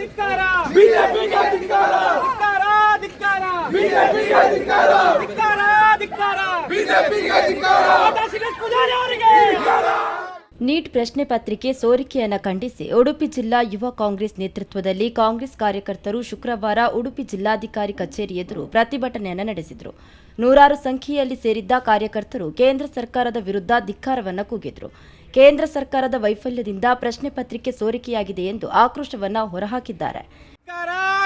ಧಿಕ್ಕಾರ ಬಿಜೆಪಿಗೆ ಧಿಕ್ಕಾರ ಧಿಕ್ಕಾರ ಧಿಕ್ಕಾರ ಬಿಜೆಪಿಗೆ ಧಿಕ್ಕಾರ ಧಿಕ್ಕಾರ ಧಿಕ್ಕಾರ ಬಿಜೆಪಿಗೆ ಧಿಕ್ಕಾರ ಶ್ರೀನಿವಾಸ ಪೂಜಾರಿ ಅವರಿಗೆ ನೀಟ್ ಪ್ರಶ್ನೆ ಪತ್ರಿಕೆ ಸೋರಿಕೆಯನ್ನು ಖಂಡಿಸಿ ಉಡುಪಿ ಜಿಲ್ಲಾ ಯುವ ಕಾಂಗ್ರೆಸ್ ನೇತೃತ್ವದಲ್ಲಿ ಕಾಂಗ್ರೆಸ್ ಕಾರ್ಯಕರ್ತರು ಶುಕ್ರವಾರ ಉಡುಪಿ ಜಿಲ್ಲಾಧಿಕಾರಿ ಕಚೇರಿ ಎದುರು ಪ್ರತಿಭಟನೆಯನ್ನು ನಡೆಸಿದರು. ನೂರಾರು ಸಂಖ್ಯೆಯಲ್ಲಿ ಸೇರಿದ್ದ ಕಾರ್ಯಕರ್ತರು ಕೇಂದ್ರ ಸರ್ಕಾರದ ವಿರುದ್ಧ ಧಿಕ್ಕಾರವನ್ನು ಕೂಗಿದರು. ಕೇಂದ್ರ ಸರ್ಕಾರದ ವೈಫಲ್ಯದಿಂದ ಪ್ರಶ್ನೆ ಪತ್ರಿಕೆ ಸೋರಿಕೆಯಾಗಿದೆ ಎಂದು ಆಕ್ರೋಶವನ್ನು ಹೊರಹಾಕಿದ್ದಾರೆ.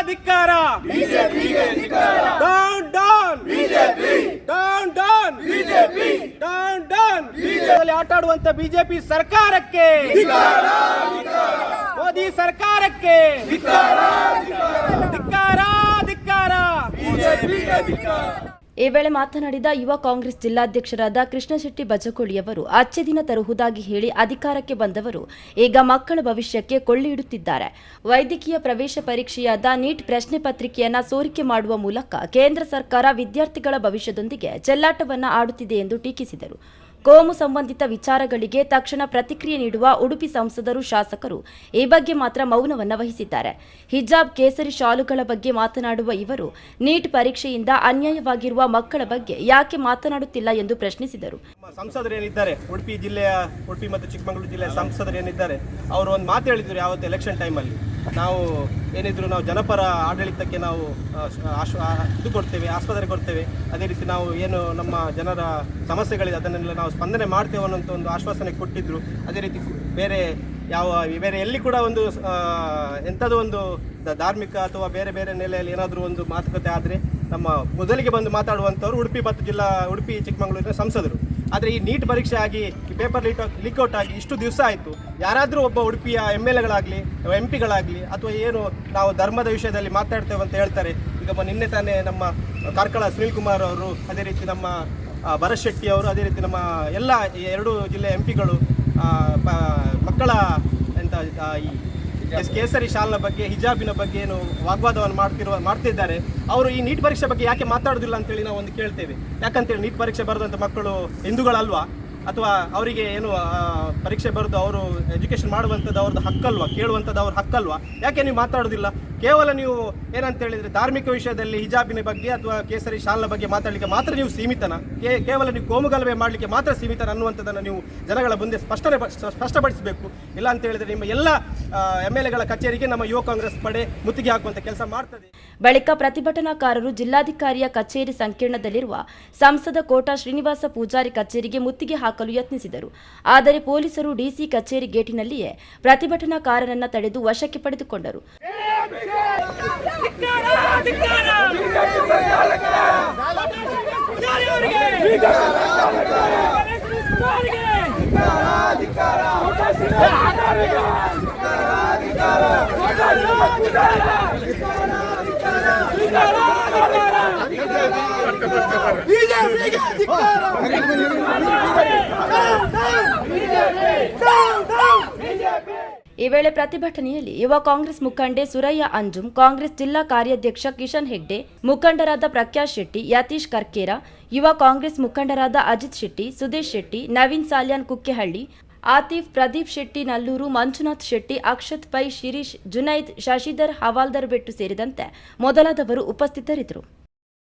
ಧಿಕ್ಕಾರ ಬಿಜೆಪಿಗೆ ಧಿಕ್ಕಾರ down down BJP down down BJP down down ಬಿಜೆಪಿಯಲ್ಲಿ ಆಟ ಆಡುವಂತ ಬಿಜೆಪಿ ಸರ್ಕಾರಕ್ಕೆ ಧಿಕ್ಕಾರ ಮೋದಿ ಸರ್ಕಾರಕ್ಕೆ ಧಿಕ್ಕಾರ ಧಿಕ್ಕಾರ ಧಿಕ್ಕಾರ ಬಿಜೆಪಿಗೆ ಧಿಕ್ಕಾರ. ಈ ವೇಳೆ ಮಾತನಾಡಿದ ಯುವ ಕಾಂಗ್ರೆಸ್ ಜಿಲ್ಲಾಧ್ಯಕ್ಷರಾದ ಕೃಷ್ಣಶೆಟ್ಟಿ ಬಜಕೋಳಿಯವರು ಅಚ್ಚೆ ದಿನ ತರುವುದಾಗಿ ಹೇಳಿ ಅಧಿಕಾರಕ್ಕೆ ಬಂದವರು ಈಗ ಮಕ್ಕಳ ಭವಿಷ್ಯಕ್ಕೆ ಕೊಳ್ಳಿ ಇಡುತ್ತಿದ್ದಾರೆ. ವೈದ್ಯಕೀಯ ಪ್ರವೇಶ ಪರೀಕ್ಷೆಯಾದ ನೀಟ್ ಪ್ರಶ್ನೆ ಪತ್ರಿಕೆಯನ್ನ ಸೋರಿಕೆ ಮಾಡುವ ಮೂಲಕ ಕೇಂದ್ರ ಸರ್ಕಾರ ವಿದ್ಯಾರ್ಥಿಗಳ ಭವಿಷ್ಯದೊಂದಿಗೆ ಚೆಲ್ಲಾಟವನ್ನ ಆಡುತ್ತಿದೆ ಎಂದು ಟೀಕಿಸಿದರು. ಕೋಮು ಸಂಬಂಧಿತ ವಿಚಾರಗಳಿಗೆ ತಕ್ಷಣ ಪ್ರತಿಕ್ರಿಯೆ ನೀಡುವ ಉಡುಪಿ ಸಂಸದರು, ಶಾಸಕರು ಈ ಬಗ್ಗೆ ಮಾತ್ರ ಮೌನವನ್ನು ವಹಿಸಿದ್ದಾರೆ. ಹಿಜಾಬ್, ಕೇಸರಿ ಶಾಲುಗಳ ಬಗ್ಗೆ ಮಾತನಾಡುವ ಇವರು ನೀಟ್ ಪರೀಕ್ಷೆಯಿಂದ ಅನ್ಯಾಯವಾಗಿರುವ ಮಕ್ಕಳ ಬಗ್ಗೆ ಯಾಕೆ ಮಾತನಾಡುತ್ತಿಲ್ಲ ಎಂದು ಪ್ರಶ್ನಿಸಿದರು. ಸಂಸದರು ಏನಿದ್ದಾರೆ, ಉಡುಪಿ ಮತ್ತು ಚಿಕ್ಕಮಗಳೂರು ಜಿಲ್ಲೆಯ ಸಂಸದರು ಏನಿದ್ದಾರೆ, ಅವರು ಒಂದು ಮಾತು ಹೇಳಿದ್ರು ಯಾವತ್ತು ಎಲೆಕ್ಷನ್ ಟೈಮಲ್ಲಿ, ನಾವು ಏನಿದ್ರು ನಾವು ಜನಪರ ಆಡಳಿತಕ್ಕೆ ನಾವು ಇದು ಕೊಡ್ತೇವೆ, ಆಸ್ಪತ್ರೆ ಕೊಡ್ತೇವೆ, ಅದೇ ರೀತಿ ನಾವು ಏನು ನಮ್ಮ ಜನರ ಸಮಸ್ಯೆಗಳಿದೆ ಅದನ್ನೆಲ್ಲ ನಾವು ಸ್ಪಂದನೆ ಮಾಡ್ತೇವೆ ಅನ್ನೋಂಥ ಒಂದು ಆಶ್ವಾಸನೆ ಕೊಟ್ಟಿದ್ರು. ಅದೇ ರೀತಿ ಬೇರೆ ಎಲ್ಲಿ ಕೂಡ ಒಂದು ಎಂಥದ್ದು ಒಂದು ಧಾರ್ಮಿಕ ಅಥವಾ ಬೇರೆ ಬೇರೆ ನೆಲೆಯಲ್ಲಿ ಏನಾದರೂ ಒಂದು ಮಾತುಕತೆ ಆದರೆ ನಮ್ಮ ಮೊದಲಿಗೆ ಬಂದು ಮಾತಾಡುವಂಥವ್ರು ಉಡುಪಿ ಚಿಕ್ಕಮಗಳೂರಿನ ಸಂಸದರು. ಆದರೆ ಈ ನೀಟ್ ಪರೀಕ್ಷೆ ಆಗಿ ಈ ಪೇಪರ್ ಲೀಕ್ಔಟ್ ಆಗಿ ಇಷ್ಟು ದಿವಸ ಆಯಿತು, ಯಾರಾದರೂ ಒಬ್ಬ ಉಡುಪಿಯ MLAಗಳಾಗಲಿ MP ಅಥವಾ ಏನು ನಾವು ಧರ್ಮದ ವಿಷಯದಲ್ಲಿ ಮಾತಾಡ್ತೇವೆ ಅಂತ ಹೇಳ್ತಾರೆ. ಈಗ ನಿನ್ನೆ ತಾನೇ ನಮ್ಮ ಕಾರ್ಕಳ ಸುನೀಲ್ ಕುಮಾರ್ ಅವರು, ಅದೇ ರೀತಿ ನಮ್ಮ ಭರತ್ ಶೆಟ್ಟಿ ಅವರು, ಅದೇ ರೀತಿ ನಮ್ಮ ಎಲ್ಲ 2 ಜಿಲ್ಲೆಯ MPಗಳು ಮಕ್ಕಳ ಈ ಕೇಸರಿ ಶಾಲಿನ ಬಗ್ಗೆ, ಹಿಜಾಬಿನ ಬಗ್ಗೆ ಏನು ವಾಗ್ವಾದವನ್ನು ಮಾಡ್ತಿದ್ದಾರೆ. ಅವರು ಈ ನೀಟ್ ಪರೀಕ್ಷೆ ಬಗ್ಗೆ ಯಾಕೆ ಮಾತಾಡೋದಿಲ್ಲ ಅಂತೇಳಿ ನಾವು ಒಂದು ಕೇಳ್ತೇವೆ. ಯಾಕಂತೇಳಿ ನೀಟ್ ಪರೀಕ್ಷೆ ಬರೆದಂಥ ಮಕ್ಕಳು ಹಿಂದೂಗಳಲ್ವಾ, ಅಥವಾ ಅವರಿಗೆ ಏನು ಪರೀಕ್ಷೆ ಬರೆದು ಅವರು ಎಜುಕೇಷನ್ ಮಾಡುವಂಥದ್ದು ಅವ್ರದ್ದು ಹಕ್ಕಲ್ವಾ, ಕೇಳುವಂಥದ್ದು ಅವ್ರ ಹಕ್ಕಲ್ವಾ? ಯಾಕೆ ನೀವು ಮಾತಾಡೋದಿಲ್ಲ? ಕೇವಲ ನೀವು ಏನಂತ ಹೇಳಿದರೆ ಧಾರ್ಮಿಕ ವಿಷಯದಲ್ಲಿ ಹಿಜಾಬಿನ ಬಗ್ಗೆ ಅಥವಾ ಕೇಸರಿ ಶಾಲಿನ ಬಗ್ಗೆ ಮಾತಾಡಲಿಕ್ಕೆ ಮಾತ್ರ ನೀವು ಸೀಮಿತನ, ಕೇವಲ ನೀವು ಕೋಮುಗಲಭೆ ಮಾಡಲಿಕ್ಕೆ ಮಾತ್ರ ಸೀಮಿತನ ಅನ್ನುವಂಥದ್ದನ್ನು ನೀವು ಜನಗಳ ಮುಂದೆ ಸ್ಪಷ್ಟಪಡಿಸಬೇಕು. ಇಲ್ಲ ಅಂತ ಹೇಳಿದರೆ ನಿಮ್ಮ ಎಲ್ಲ MLAಗಳ ಕಚೇರಿಗೆ ನಮ್ಮ ಯುವ ಕಾಂಗ್ರೆಸ್ ಪಡೆ ಮುತ್ತಿಗೆ ಹಾಕುವಂಥ ಕೆಲಸ ಮಾಡ್ತದೆ. ಬಳಿಕ ಪ್ರತಿಭಟನಾಕಾರರು ಜಿಲ್ಲಾಧಿಕಾರಿಯ ಕಚೇರಿ ಸಂಕೀರ್ಣದಲ್ಲಿರುವ ಸಂಸದ ಕೋಟ ಶ್ರೀನಿವಾಸ ಪೂಜಾರಿ ಕಚೇರಿಗೆ ಮುತ್ತಿಗೆ ಹಾಕಲು ಯತ್ನಿಸಿದರು. ಆದರೆ ಪೊಲೀಸರು DC ಕಚೇರಿ ಗೇಟಿನಲ್ಲಿಯೇ ಪ್ರತಿಭಟನಾಕಾರರನ್ನ ತಡೆದು ವಶಕ್ಕೆ ಪಡೆದುಕೊಂಡರು. ಈ ವೇಳೆ ಪ್ರತಿಭಟನೆಯಲ್ಲಿ ಯುವ ಕಾಂಗ್ರೆಸ್ ಮುಖಂಡೆ ಸುರಯ್ಯ ಅಂಜುಮ್, ಕಾಂಗ್ರೆಸ್ ಜಿಲ್ಲಾ ಕಾರ್ಯಾಧ್ಯಕ್ಷ ಕಿಶನ್ ಹೆಗ್ಡೆ, ಮುಖಂಡರಾದ ಪ್ರಕಾಶ್ ಶೆಟ್ಟಿ, ಯತೀಶ್ ಕರ್ಕೇರ, ಯುವ ಕಾಂಗ್ರೆಸ್ ಮುಖಂಡರಾದ ಅಜಿತ್ ಶೆಟ್ಟಿ, ಸುದೇಶ್ ಶೆಟ್ಟಿ, ನವೀನ್ ಸಾಲ್ಯಾನ್ ಕುಕ್ಕೆಹಳ್ಳಿ, ಆತಿಫ್, ಪ್ರದೀಪ್ ಶೆಟ್ಟಿ ನಲ್ಲೂರು, ಮಂಜುನಾಥ್ ಶೆಟ್ಟಿ, ಅಕ್ಷತ್ ಪೈ, ಶಿರೀಶ್, ಜುನೈದ್, ಶಶಿಧರ್ ಹವಾಲ್ದಾರ್ ಬೆಟ್ಟು ಸೇರಿದಂತೆ ಮೊದಲಾದವರು ಉಪಸ್ಥಿತರಿದ್ದರು.